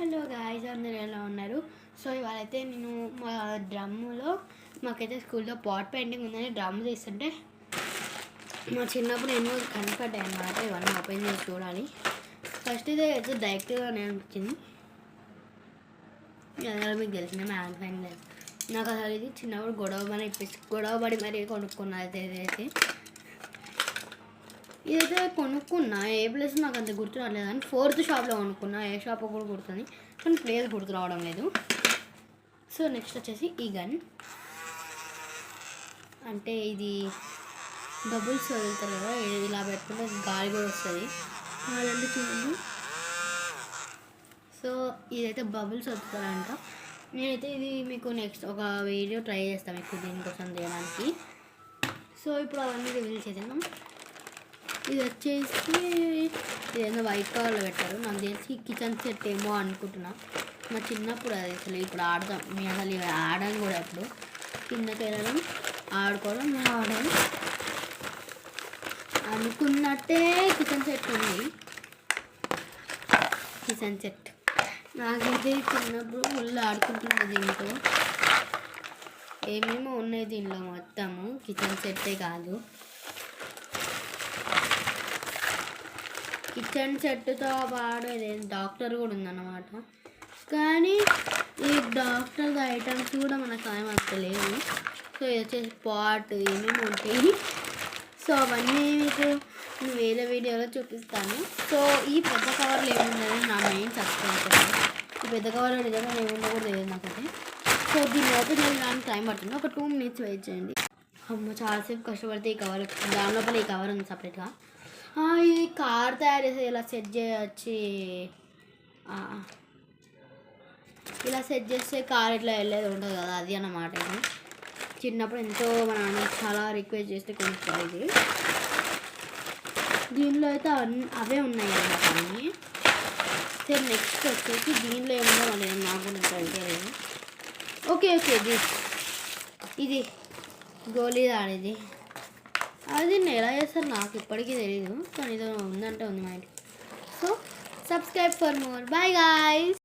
Hello guys, అందరూ ఎలా ఉన్నారు? సో ఇవాళైతే నేను మా డ్రమ్ములో మాకైతే స్కూల్లో పాట్ పెయింటింగ్ ఉందని డ్రమ్ తీస్తుంటే మా చిన్నప్పుడు ఎన్నో కనపడ్డాయి అన్నమాట. ఇవన్నీ ఓపెన్ చేసి చూడాలి. ఫస్ట్ ఇదే అయితే డైరెక్ట్గానే అనిపించింది. అలా మీకు తెలిసిందే మ్యాన్ ఫైన్ లేదు. నాకు అసలు ఇది చిన్నప్పుడు గొడవపడి మరీ కొనుక్కున్నా. ఇదైతే కొనుక్కున్నా, ఏ ప్లేస్ నాకు అంత గుర్తు రావట్లేదు. కానీ 4th షాప్లో కొనుక్కున్నా. ఏ షాప్ కూడా గుర్తుంది కానీ ప్లేస్ గుర్తు రావడం లేదు. సో నెక్స్ట్ వచ్చేసి ఈ గన్. అంటే ఇది బబుల్స్ వదులుతారు కదా, ఇలా పెట్టుకుంటే గాలి కూడా వస్తుంది. అదంటే చూడండి. సో ఇదైతే బబుల్స్ వదులుతారంట. నేనైతే ఇది మీకు నెక్స్ట్ ఒక వీడియో ట్రై చేస్తాను మీకు దీనికోసం తీయడానికి. సో ఇప్పుడు అవన్నీ రివీల్ చేద్దాం. ఇది వచ్చేసి ఇదేదో వైట్ కవర్లో పెట్టారు. నాకు తెలిసి కిచెన్ సెట్ ఏమో అనుకుంటున్నా. మా చిన్నప్పుడు అది అసలు ఇప్పుడు ఆడదాం. మేము అసలు ఇవి ఆడడం కూడా అప్పుడు కిందకి వెళ్ళడం, ఆడుకోవడం, ఆడడం అనుకున్నట్టే కిచెన్ సెట్ ఉంది. కిచెన్ సెట్ నాకైతే చిన్నప్పుడు ఫుల్ ఆడుకుంటున్నది. దీంతో ఏమేమో ఉన్నాయి దీనిలో, మొత్తము కిచెన్ సెట్టే కాదు. కిచెన్ సెట్తో పాటు డాక్టర్ కూడా ఉందన్నమాట. కానీ ఈ డాక్టర్ ఐటమ్స్ కూడా మనకు ఏమంతలేవు. సో ఇది వచ్చేసి పాట్ ఏమేమి ఉంటాయి. సో అవన్నీ మీకు వేరే వీడియోలో చూపిస్తాను. సో ఈ పెద్ద కవర్లో ఏముందని నా మెయిన్ సబ్స్క్రైబ్. ఈ పెద్ద కవర్లో నిజంగా ఏముందో కూడా తెలియదు నాకైతే. సో దీన్ని ఓపెన్ చేయడానికి టైం పడుతుంది. ఒక 2 minutes వెయిట్ చేయండి. అమ్మ చాలాసేపు కష్టపడితే ఈ కవర్, దాని లోపల ఈ కవర్ ఉంది సపరేట్గా. ఈ కార్ తయారు చేసి ఇలా సెట్ చేయొచ్చి, ఇలా సెట్ చేస్తే కార్ ఇట్లా వెళ్ళేది ఉంటుంది కదా, అది అన్నమాట. ఇది చిన్నప్పుడు ఎంతో మన చాలా రిక్వెస్ట్ చేస్తే కొనుక్కోవాలి. ఇది దీనిలో అయితే అవే ఉన్నాయి అన్నమాట అన్నీ. సరే నెక్స్ట్ వచ్చేసి దీనిలో ఏమో మళ్ళీ నాకు కూడా తెలియదు. ఓకే ఇది గోళీ ఆడేది. అది నేను ఎలా చేస్తారు నాకు ఇప్పటికీ తెలీదు. కానీ ఏదో ఉందంటే ఉంది మా ఇంటికి. So subscribe for more. Bye guys.